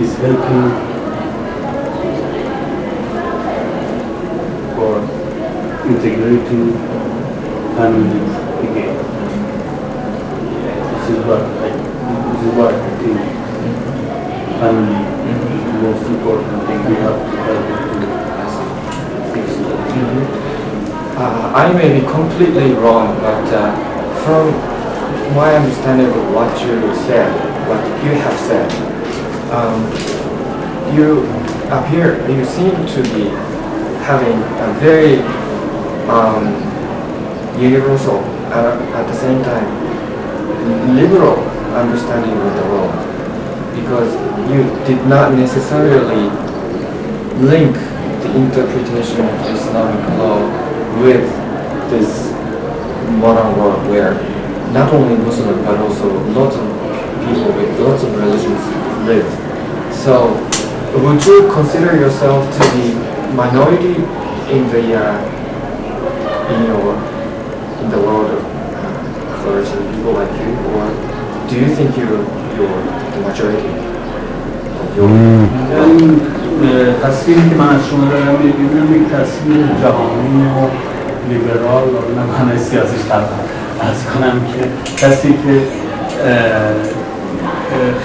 is helping for integrating families again. This is what I think family is the most important thing we have to help to fix it. I may be completely wrong, but from my understanding of what you said, what you have said, you seem to be having a very universal and at the same time liberal understanding of the world, because you did not necessarily link the interpretation of Islamic law with this modern world where not only Muslim but also lots of people with lots of religions live. So would you consider yourself to be minority in the world of clergy, people like you, or do you think you're the majority of your تصویری که من از شما دارم می‌بینم یک تصویر جهانی و لیبرال و نه معنی سیاسیش طبعا از کنم که کسی که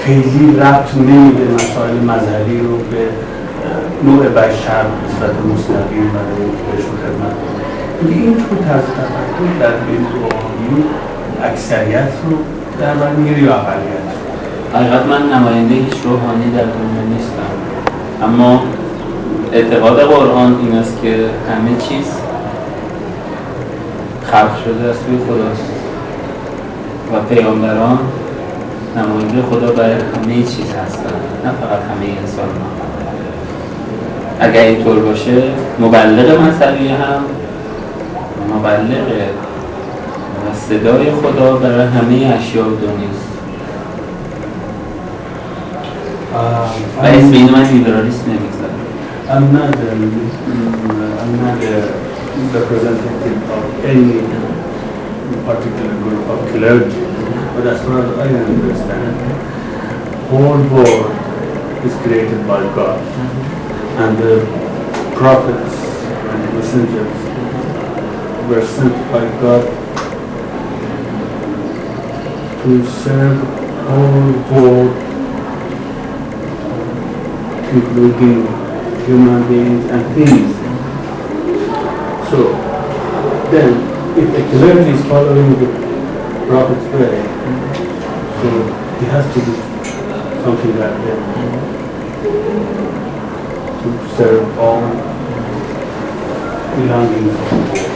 خیلی ربط نمیده مسائل مذهبی رو به نوع بشر به صورت مستقیم برای بهشون خدمت کنه. این تو طرز تفکر در بین روحانی اکثریت رو در بر میگیره یا اقلیت؟ حقیقت من نماینده هیچ روحانی در دنیا نیستم، اما اعتقاد قرآن این است که همه چیز خلق شده از سوی خداست و پیامبران نماینده خدا برای همه چیز هستند، نه فقط همه انسان ها. اگر اینطور باشه مبلغ مذهبی هم مبلغه و صدای خدا برای همه اشیاء دنیاست. و اسم اینو من لیبرالیسم نمیگذارم. I'm not a representative of any particular group of clergy, but as far as I understand, whole world is created by God, and the prophets and messengers were sent by God to serve whole world, including human beings and things. So then, if a clergy is following the Prophet's way, so he has to do something like that to serve all belongings of the world.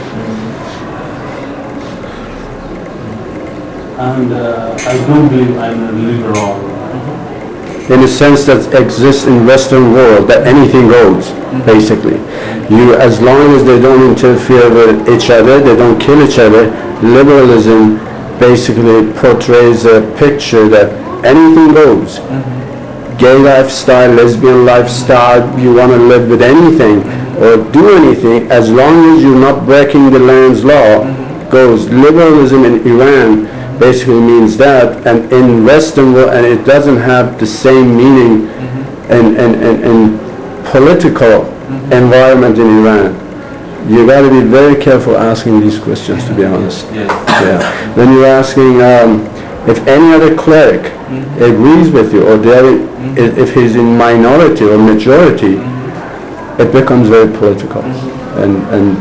And I don't believe I'm a liberal. In a sense that exists in Western world, that anything goes, basically. You, as long as they don't interfere with each other, they don't kill each other, liberalism basically portrays a picture that anything goes. Gay lifestyle, lesbian lifestyle, you want to live with anything or do anything, as long as you're not breaking the land's law, goes. Liberalism in Iran basically means that, and in Western world, and it doesn't have the same meaning in political environment in Iran. You got to be very careful asking these questions, to be honest. Yeah. When you're asking if any other cleric agrees with you, or if he's in minority or majority, it becomes very political. And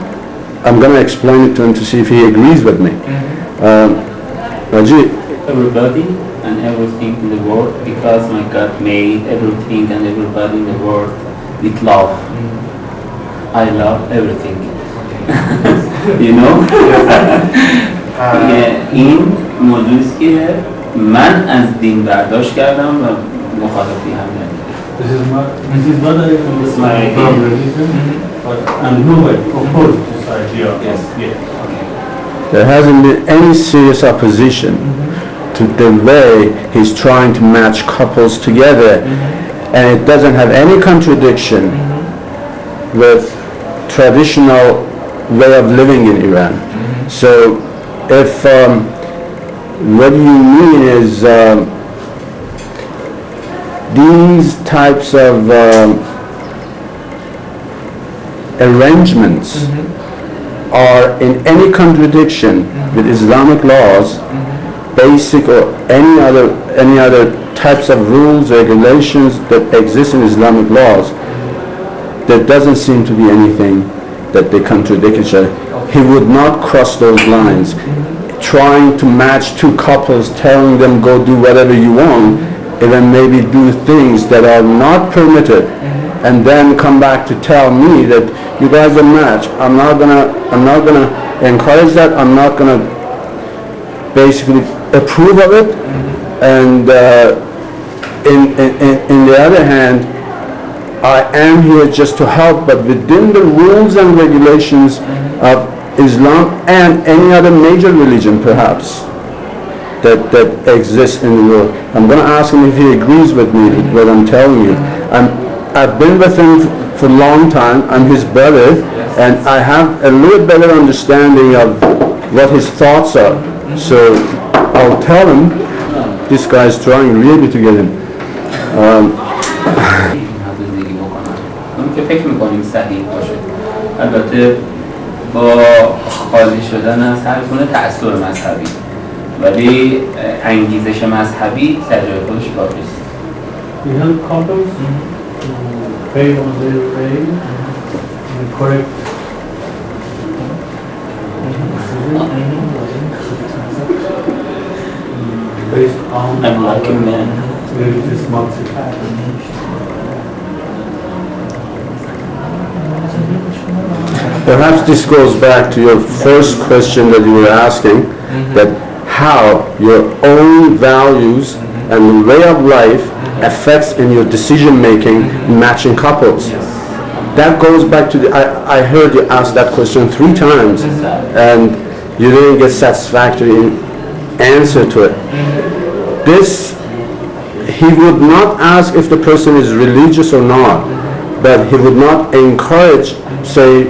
I'm going to explain it to him to see if he agrees with me. Everybody and everything in the world, because my God made everything and everybody in the world with love. I love everything. You know? این موضوعی است که من از دین برداشت کردم و مخالفی هم ندارم. This is what I understand from religion, but I'm nobody opposed to this idea. Yes. There hasn't been any serious opposition to the way he's trying to match couples together, and it doesn't have any contradiction with traditional way of living in Iran. So if what you mean is these types of arrangements are in any contradiction with Islamic laws, basic or any other types of rules, regulations that exist in Islamic laws, there doesn't seem to be anything that they contradict each other. He would not cross those lines. Trying to match two couples, telling them go do whatever you want, even maybe do things that are not permitted, and then come back to tell me that you guys are matched. I'm not gonna encourage that. I'm not gonna basically approve of it. And in the other hand, I am here just to help, but within the rules and regulations of Islam and any other major religion perhaps that exists in the world. I'm going to ask him if he agrees with me with what I'm telling you. I've been with him for a long time. I'm his brother, and I have a little better understanding of what his thoughts are. So I'll tell him this guy's trying really to get him. که فکر میکنیم صحیح باشه. البته با خالی شدن از هر گونه تأثیر مذهبی، ولی انگیزش مذهبی سر جای خودش باقی است. We help couples pay on their way and correct based on unlocking men. religious motive. Perhaps this goes back to your first question that you were asking, that how your own values and the way of life affects in your decision making in matching couples. That goes back to I heard you ask that question 3 times and you didn't get satisfactory answer to it. This, he would not ask if the person is religious or not, but he would not encourage, say,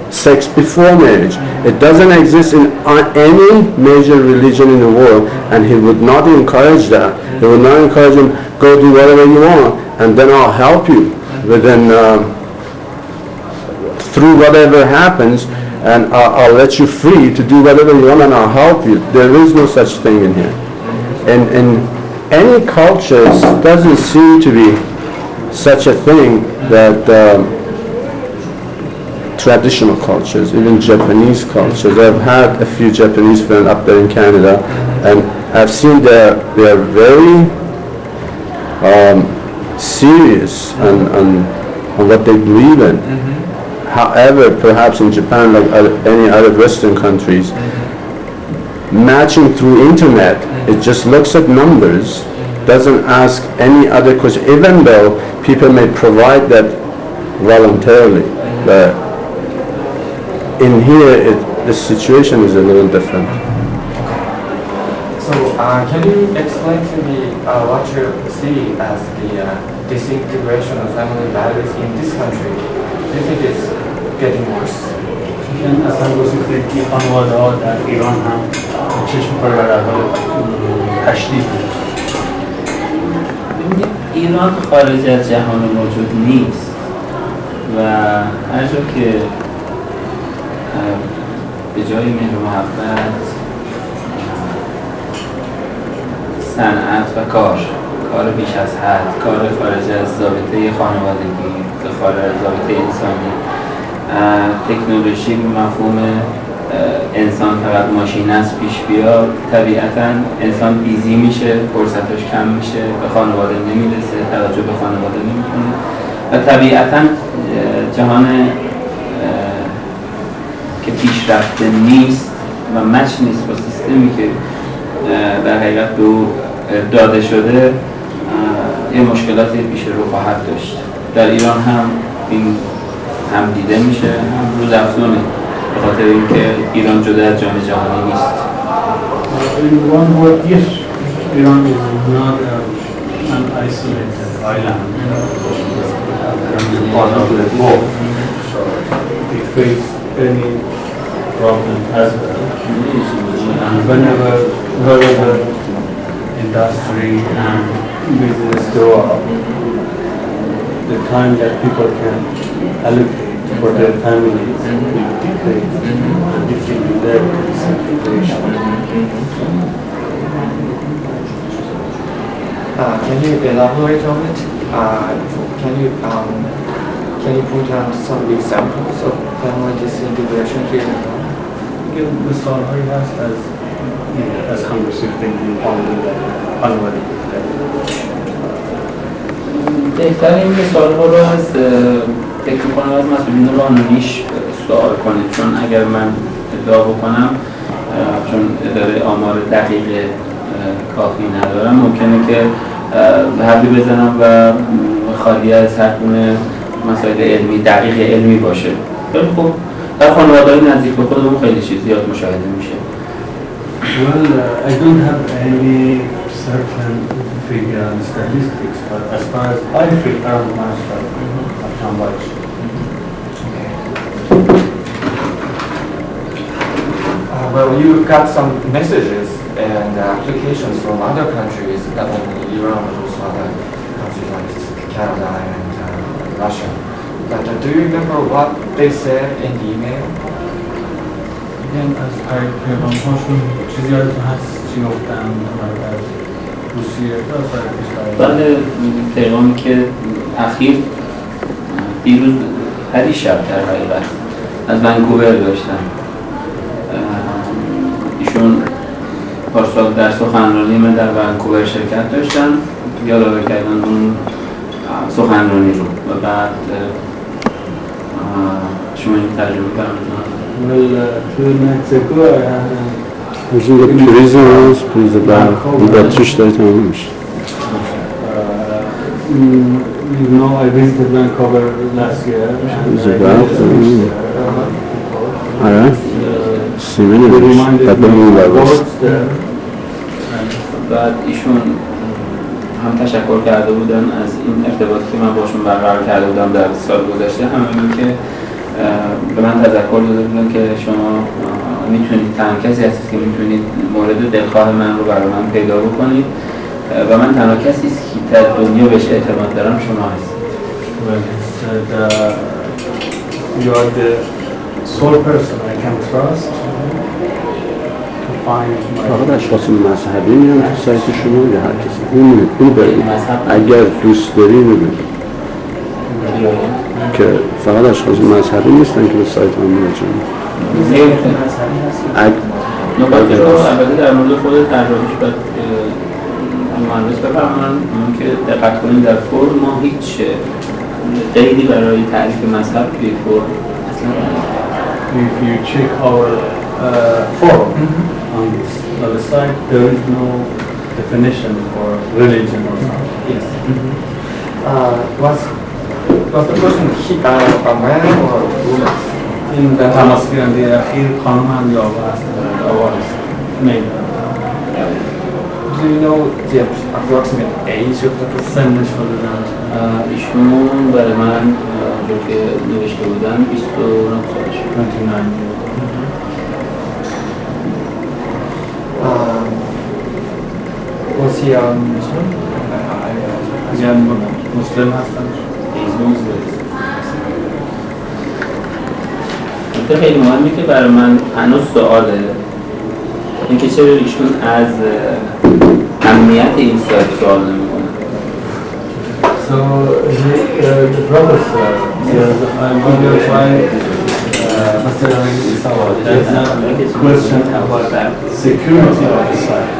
sex before marriage. It doesn't exist in any major religion in the world, and he would not encourage that. He would not encourage him, go do whatever you want, and then I'll help you within, through whatever happens, and I'll let you free to do whatever you want, and I'll help you. There is no such thing in here. In any cultures, doesn't seem to be such a thing that traditional cultures, even Japanese cultures. I've had a few Japanese friends up there in Canada, and I've seen they are very serious on what they believe in. However, perhaps in Japan, like any other Western countries, matching through internet, it just looks at numbers, doesn't ask any other question, even though people may provide that voluntarily. But in here, the situation is a little different. So, can you explain to me what you see as the disintegration of family values in this country? Do you think it's getting worse? این اصلا گفتید که خانواده ها در ایران هم چشم پرورده تشدید ایران خارج از جهان موجود نیست و هر جا که به جای مهر و محبت صنعت و کار بیش از حد، کار خارج از ضابطه خانوادگی، خارج از ضابطه انسانی، تکنولوژی به مفهوم انسان فقط ماشین است پیش بیاد، طبیعتاً انسان بیزی میشه، فرصتش کم میشه، به خانواده نمیرسه، توجه به خانواده نمیکنه و طبیعتاً جهان که پیشرفته نیست و مچ نیست با سیستمی که در حقیقت به او داده شده، یه مشکلاتی پیش رو خواهد داشت. در ایران هم این هم دیده میشه، هم روز افزونه، به خاطر اینکه ایران جدا از جامعه جهانی نیست. In one word, yes, Iran is not an isolated island. Iran is part of the world. It faces any problem as well. And wherever industry and business grow up, the time that people can allocate for their families will decrease, and this will be their situation. Can you elaborate on it? Can you point out some examples of family disintegration here? مثال‌هایی هست از هم گسیختگی خانواده. بهتر این مثال‌ها رو از فکر می‌کنم از مسئولین قانونیش سوال کنید، چون اگر من ادعا بکنم چون اداره آمار دقیق کافی ندارم ممکنه که حرفی بزنم و خالی از هر گونه مسائل علمی دقیق علمی باشه. ولی خب در خانواده‌های نزدیک به خودمون خیلی چیز زیاد مشاهده میشه. Well, I don't have any certain figure and statistics, but as far as I feel around myself, I can watch. Well, you got some messages and applications from other countries, not only Iran, but also other countries like Canada and Russia. But do you remember what they said in the email? از پیغام‌هاشون چیزی یادتون هست چی گفتن از روسیه تا سایر کشورها؟ بله، پیغامی که اخیر دیروز پریشب در حقیقت از ونکوور داشتن. ایشون پارسال در سخنرانی من در ونکوور شرکت داشتن، یادآور کردن اون سخنرانی رو و بعد شما این ترجمه کردن. Well, 2 nights ago I had از این توریزم هست، پریز برق باتریش داره تمام میشه. You know, I visited Vancouver last year. پریز برق آره؟ سیمینی بشه، قبل اون برگست. بعد ایشون هم تشکر کرده بودن از این ارتباطی که من باشون برقرار کرده بودم در سال گذشته، هم این که به من تذکر داده بودن که شما میتونید تنها کسی هستید که میتونید مورد دلخواه من رو برای من پیدا بکنید و من تنها کسی است که در دنیا بهش اعتماد دارم شما هستید. Well, he said, you are the sole person I can trust to find my... فقط اشخاص مذهبی میان تو سایت شما یا هر کسی؟ اون برید اگر دوست داری میبینید که فقط اشخاص مذهبی نیستن که به سایت هم مراجعه میکنن. نکاتی رو البته در مورد خود طراحیش باید مهندس بفرمایند که دقت کنید در فرم ما هیچ قیدی برای تعریف مذهب توی فرم اصلا If you check our forum on this website, there is no definition for religion or something. Yes. Was the person a man or a woman? این در تماسگیرنده اخیر خانم هم یا آقا هستن آقا هستن میل Do you know the approximate age of the person? سنش رو دادن ایشون برای من جو که نوشته بودن 29 سالش 29 Was he a Muslim? یعنی مسلم هستن نکته خیلی مهمی که برای من هنوز سواله اینکه چرا ایشون از امنیت این سایت سوال نمی‌کنه. So the professor says I wonder why there's not a question about the security of the site.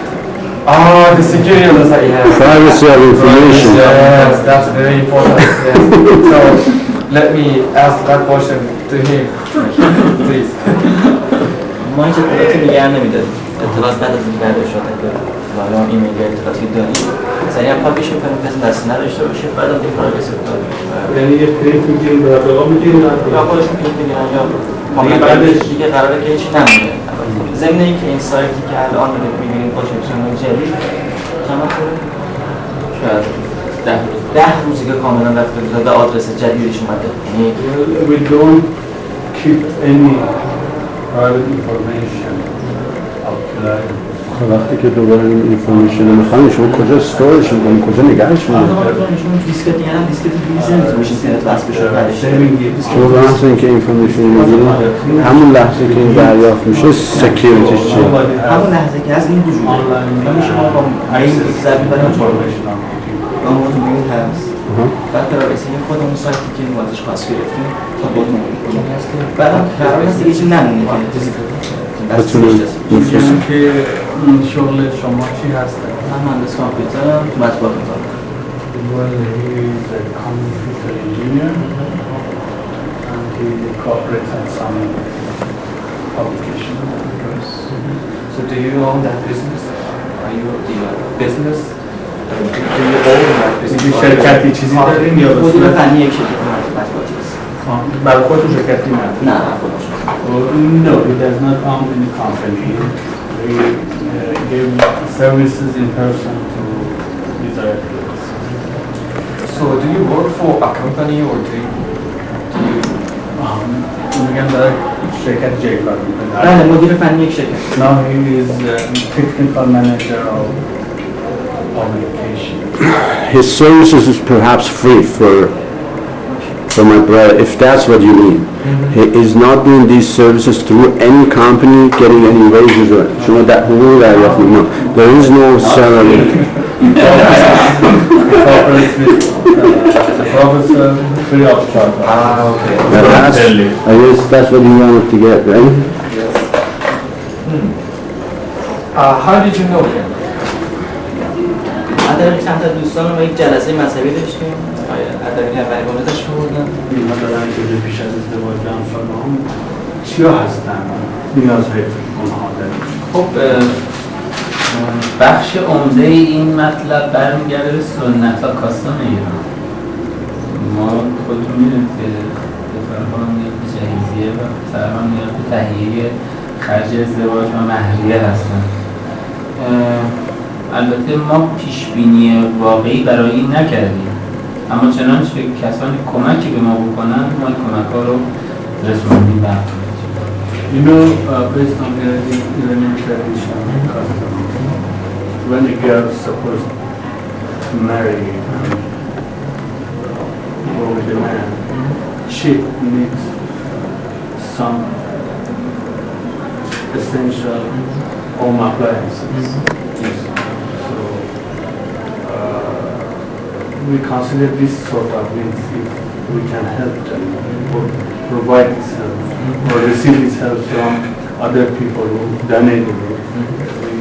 The security of the site, yes. Privacy of information. Yes, that's very important. Yes. So let me ask that question to him, please. ما هیچ اطلاعاتی نگه نمیداریم. اطلاعات بعد از این بعد اشاره کنیم. حالا ایمیل اطلاعاتی داریم. سریعا پابلیش می‌کنیم کسی دست نداشته باشه بعد از این پروسه می‌کنیم. یعنی یه پرینت می‌گیریم به رقم می‌گیریم یا خودشون پرینت می‌گیرن یا کاملا بعدش دیگه قراره که هیچی نمونه. ضمن اینکه این سایتی که الان دارید می‌بینید با شکل‌های جدید چند وقت شاید 10 روزی که کاملا رفته و آدرس جدیدش اومده. یعنی we don't keep any private information of client وقتی که دوباره این اینفورمیشن رو میخواین شما کجا استورش میکنید، کجا نگهش میدید؟ شما دیسکت دیگه هم دیسکت لیزنز میشه که وصل بشه بعدش شما به محض اینکه اینفورمیشن میگیرید همون لحظه که این دریافت میشه سکیوریتیش چیه؟ همون لحظه که از این وجوده یعنی شما با این ضربی برای با موضوع هست بعد پرایوسی خودمون سایتی که ازش خواست گرفتیم تا بهتون بعد قرار هست دیگه چی نمونه میگم که شغل شما چی هسته؟ من مهندس کامپیوترم تو مطبوعات می‌کنم. Well, he is a computer engineer and he cooperates on some publication. So do you own that business? Are you the business? Do you own that business? شرکتی چیزی داریم یا مدیر فنی یک شرکت مطبوعاتی است. برای خودتون شرکتی نداریم؟ نه خودش. No, he does not own any company. We give services in person to user activities. So do you work for a company or do you میگم داره شرکت جای کار میکنه. بله مدیر فنی یک شرکت. Now he is technical manager of application. His services is perhaps free for my brother, if that's what you mean. He is not doing these services through any company, getting any wages or شما در حقوق دریافت می‌کنید. There is no salary. The professor free of charge. okay. I guess that's what you wanted to get, right? Yes. How did you know him? در چند تا دوستان ما یک جلسه مذهبی داشتیم. ادبی اولین بارش بودن. اینها دارن که پیش از ازدواج همسال‌ها هم چیا هستن؟ نیازهای اونها دارن. خب بخش عمده این مطلب برمیگرده به سنت ها کاستان ایران. ما خودتون میدونید که دخترها نیاز به جهیزیه و پسرها نیاز به تهیه خرج ازدواج و مهریه هستن. البته ما پیشبینی واقعی برای این نکردیم، اما چنانچه کسانی کمکی به ما بکنن ما این کمک ها رو رسوندیم به You know, based on the Iranian tradition and custom, when a girl is supposed to marry and go with a man, she needs some essential home appliances. So we consider this sort of needs if we can help them or provide this help or receive this help from other people who donated it. We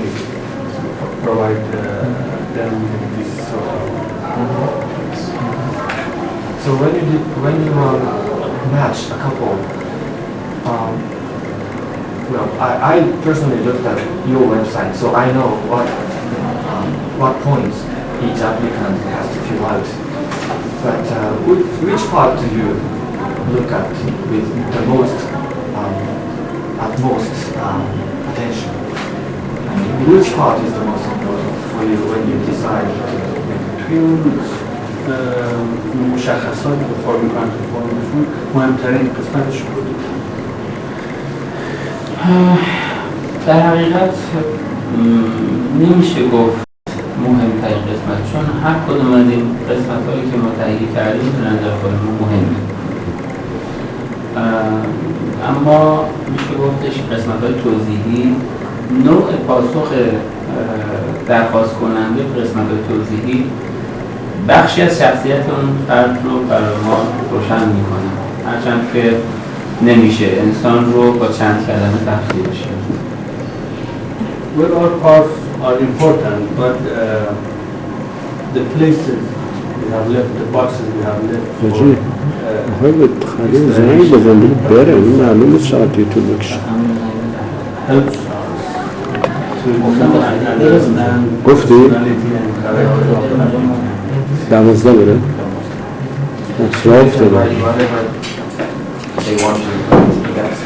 provide them with this sort of. So when you match a couple, well, I personally looked at your website, so I know what points each applicant has to fill out. But which part do you look at with the most utmost attention? I mean, which part is the most important for you when you decide to make a مشخصاتی که فرم میکنن تو فرمشون مهمترین قسمتش بود. در حقیقت نمیشه گفت مهمترین قسمت، چون هر کدوم از این قسمت هایی که ما تهیه کردیم به نظر خود ما مهمه، اما میشه گفتش قسمت های توضیحی نوع پاسخ درخواست کننده به قسمت های توضیحی بخشی از شخصیت اون فرد رو برای ما روشن میکنه، هرچند که نمیشه انسان رو با چند کلمه تفسیرش کرد. Well, all parts are important, but the places we have left, the boxes we have left for خیلی زنگ بزنی بره این معلومه ساعتی تو بکشه helps us to know and understand گفتی؟ personality and character. 12 بره؟ اصراف داره whatever they want to do? That's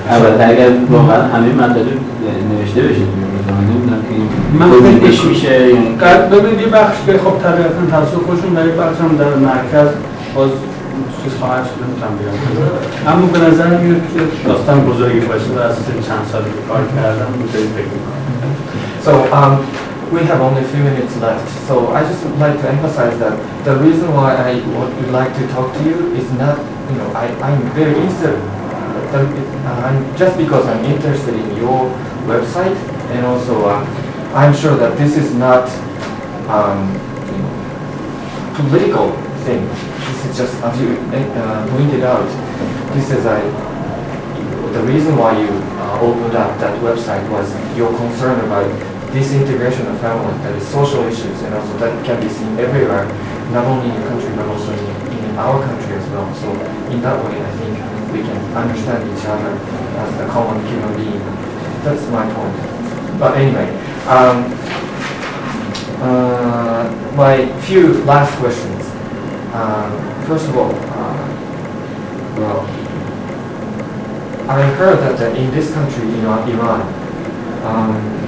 البته اگر واقعا همه مطالب نوشته بشه روزنامه نمیدونم که من گزینش میشه یعنی ببینید یه بخش که خب طبیعتاً توسط خودشون در یک بخش هم در مرکز باز چیز خواهد شد نمیتونم بگم، اما به نظر میاد که داستان بزرگی باشه و از چند سالی که کار کردم اینطوری فکر میکنم. So we have only a few minutes left, so I just would like to emphasize that the reason why I would like to talk to you is not, I'm very interested, just because I'm interested in your website, and also I'm sure that this is not political thing. This is just, as you pointed out, this is the reason why you opened up that website was your concern about disintegration of family, that is social issues, and also that can be seen everywhere, not only in your country but also in our country as well. So in that way, I think we can understand each other as a common human being. That's my point. But anyway, my few last questions. First of all, well, I heard that in this country, Iran,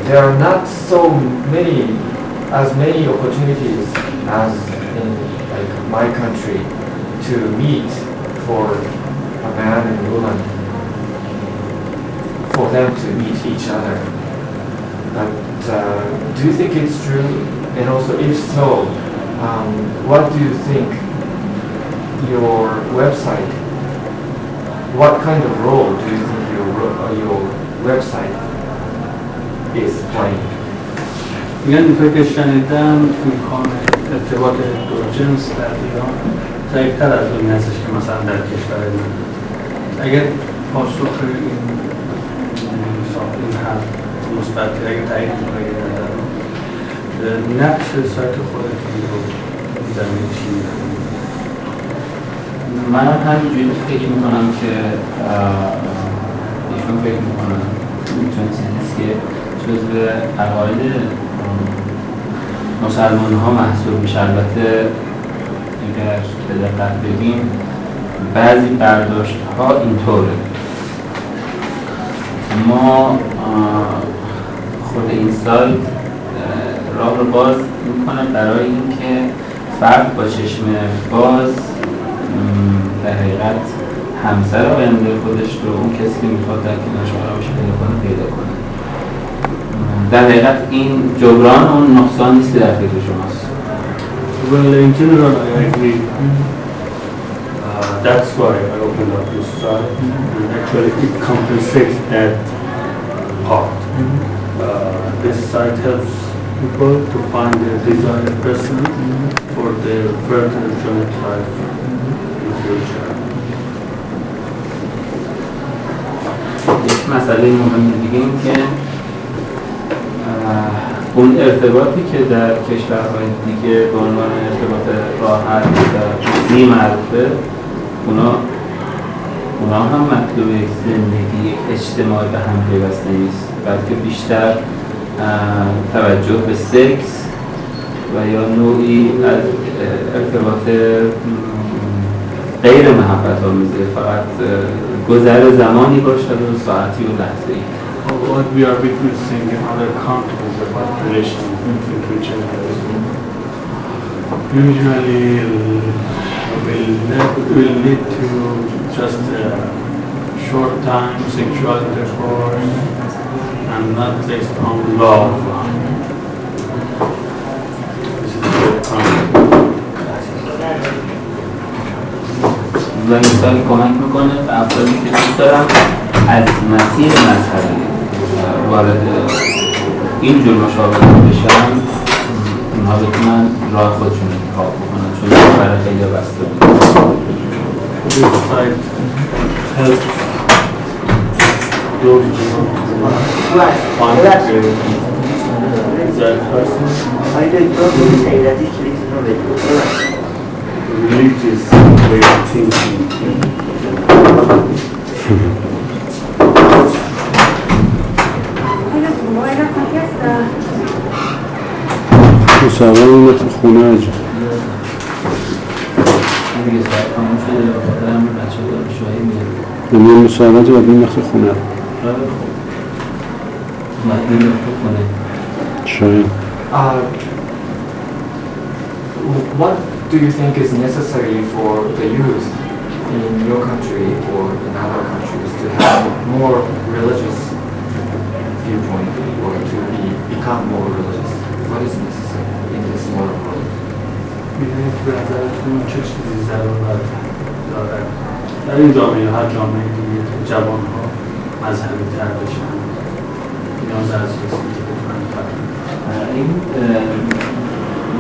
there are not so many opportunities as in like my country to meet for a man and woman, for them to meet each other. But do you think it's true? And also, if so, what do you think your website? What kind of role do you think your website is playing? میگن اینطور که شنیدم امکان ارتباط دو جنس در ایران ضعیف‌تر از اون هستش که مثلا در کشور ما. اگر پاسخ این حرف مثبتی اگر تایید می‌کنید نقش سایت خودتون رو زمین چی می‌کنید؟ من همینجوری فکر میکنم که ایشون فکر میکنم چون چیزیست که جزو عقاید مسلمان ها محسوب میشه. البته اگر به دقت ببین بعضی برداشت ها اینطوره. ما خود این سایت راه رو باز میکنه برای اینکه فرد با چشم باز در حقیقت همسر آینده خودش رو، اون کسی که میخواد در کنارش قرار بشه پیدا کنه. در حقیقت این جبران اون نقصان نیست که در فکر شماست. Well, in general, I agree. That's why I opened up this site, and actually it compensates that part. This site helps people to find their desired person for their further joint life in future. یک مسئله مهم دیگه این که اون ارتباطی که در کشورهای دیگه به عنوان ارتباط راحت و بی‌معرفه اونا هم مطلوب یک زندگی اجتماعی به هم پیوسته نیست، بلکه بیشتر توجه به سکس و یا نوعی از ارتباط غیر محبت آمیزه، فقط گذر زمانی باشد و ساعتی و لحظه‌ای. What we are witnessing in other countries about relations between genders usually will lead to just short time sexual intercourse and not based on love. This is very common. و این سالی کمک میکنه به افرادی که دوست دارن از مسیر مذهبی وارد اینجور مشابهت بشن، اونها بتونن راه خودشون انتخاب بکنن، چون برای خیلی بسته بود. This site helps those people find that person. Religious way of thinking. مسابقه این تو خونه اجا دیگه ساعت تمام شده و بادرم بچه دار شایی میاد. یعنی مسابقه باید این وقت خونه باید این وقت خونه. Sure. What do you think is necessary for the youth in your country or in other countries to have more religious viewpoint or to become more religious? What is necessary in this modern world? می‌دونید به نظرتون چه چیزی ضرورت دارد در این جامعه هر جامعه دیگه جوان‌ها مذهبی تر بشن نیاز اساسی که بتونن این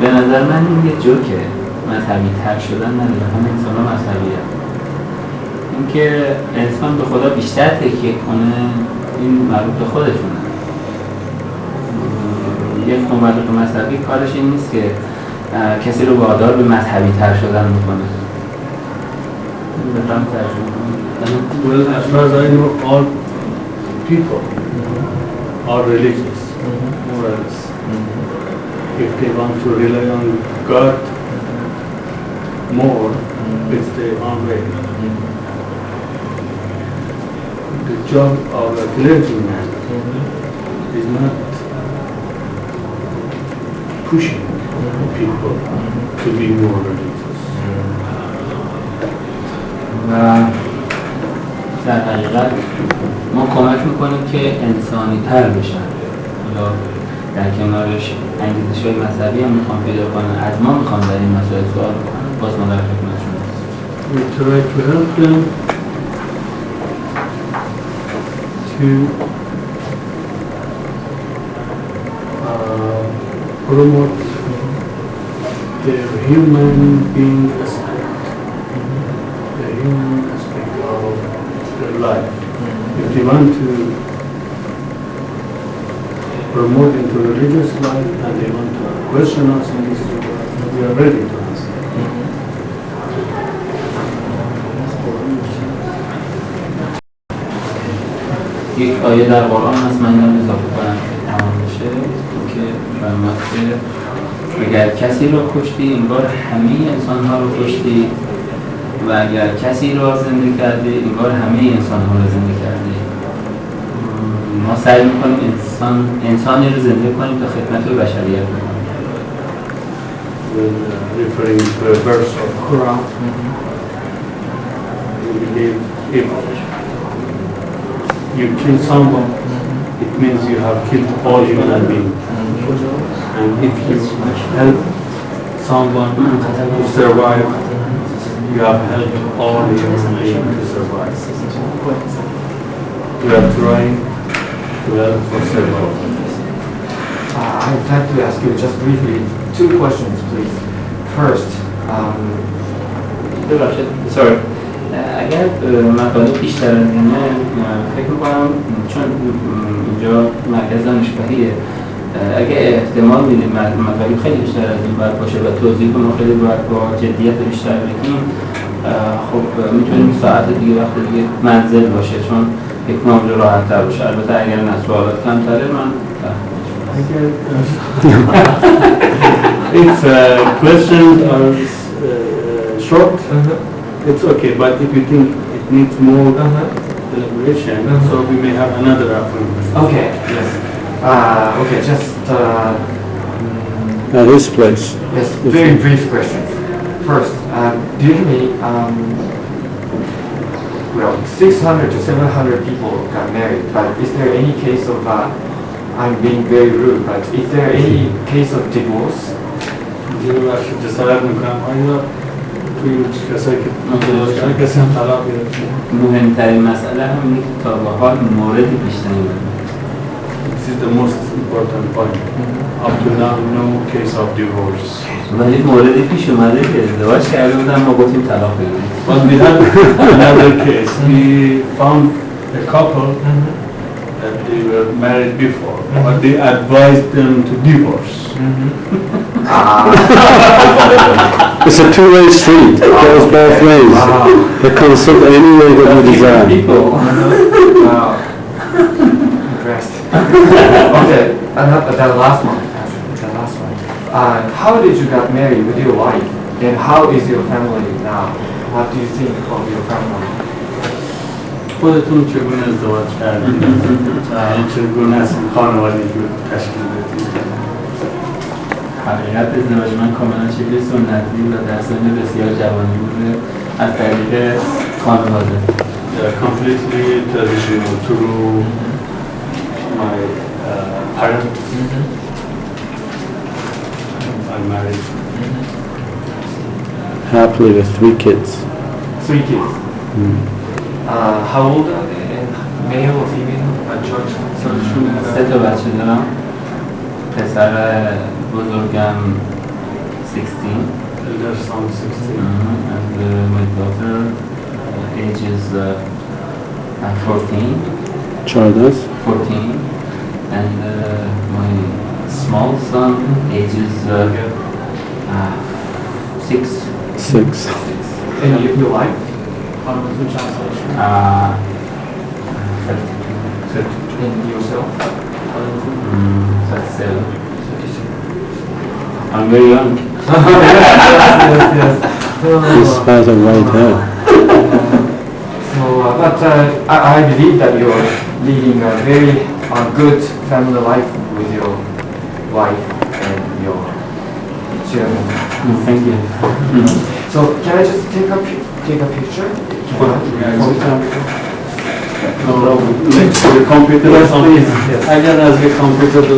به نظر من این یه جوکه مذهبی تر شدن نداره همه انسان ها مذهبی هست اینکه انسان به خدا بیشتر تکیه کنه این مربوط به خودشونه یک مبلغ مذهبی کارش این نیست که کسی رو وادار به مذهبی تر شدن میکنه بفهم ترجمه کنم Well, as far as I know, all people are religious, more or less. If they want to rely on God more, it's their own way. The job of a clergyman is not pushing people to be more religious. و در حقیقت ما کمک میکنیم که انسانی تر بشن حالا در کنارش انگیزش‌های مذهبی هم میخوام پیدا کنن از ما میخوام در این مسائل سوال بکنن باز ما در خدمتشون هستیم We try to help them to promote their human being aspect, the human aspect of their life. If they want to promote into religious life and they want to question us in this regard, we are ready to answer. یک آیه در قرآن هست من اینو اضافه کنم تمام بشه که فرمود که اگر کسی را کشتی انگار همه انسان‌ها رو کشتی و اگر کسی را زنده کردی انگار همه انسان‌ها را زنده کردی ما سعی می‌کنیم انسانی رو زنده کنیم تا خدمت به بشریت بکنیم Referring to a verse of Quran, we believe if you kill someone, it means you have killed all human beings. And if you help someone to survive, you have helped all human beings to survive. We are trying to help for survival. I'd like to ask you just briefly 2 questions, please. First, ببخشید sorry اگر مطالب بیشتر از اینه فکر میکنم چون اینجا مرکز دانشگاهیه اگه احتمال میدیم مطالب خیلی بیشتر از این باید باشه و توضیح کنم خیلی باید با جدیت بیشتر بگیم خب میتونیم ساعت دیگه وقت دیگه منزل باشه چون یک معامله راحت تر باشه البته اگر نه سوالات کمتره من If questions are short, it's okay. But if you think it needs more deliberation, so we may have another appointment. okay, yes. Okay, just This place. yes, very brief questions. First, usually, well, 600 to 700 people got married, but is there any case of, I'm being very rude, but is there any case of divorce? جسارت میکنم آیا توی کسایی که متزوجن کسی هم طلاق گرفته؟ مهمترین مسئله هم اینه که تا به حال موردی پیش نیومده. This is the most important point. Up to now, no case of divorce. ولی موردی پیش اومده که ازدواج کرده بودن ما گفتیم طلاق بگیریم. But we had another case. We found a couple that they were married before, but they advised them to divorce. It's a two-way street. It goes both ways. They consult any way that you desire. Wow. Impressed. Okay, the last one. The last one. How did you get married with your wife? And how is your family now? What do you think of your family? خودتون چگونه ازدواج کردید؟ چگونه از خانوادگی تشکیل دادید؟ حقیقت ازدواج من کاملا شکل سنتی و در سن بسیار جوانی بوده از طریق خانواده. Completely traditional through my parents. I'm married. Happily with 3 kids. 3 kids. How old are they? And male or female? سه تا بچه دارم. پسر بزرگم 16. Elder son 16. And my daughter age is 14. 14. And my small son age is 6. 6. And your wife? And yourself? That's 7. I'm very young. Yes. This has a white hair. So, but I believe that you're leading a very good family life with your wife and your children. Thank you. So, can I just take a picture? No problem. Next to the computer or something. Yes. I can ask a computer to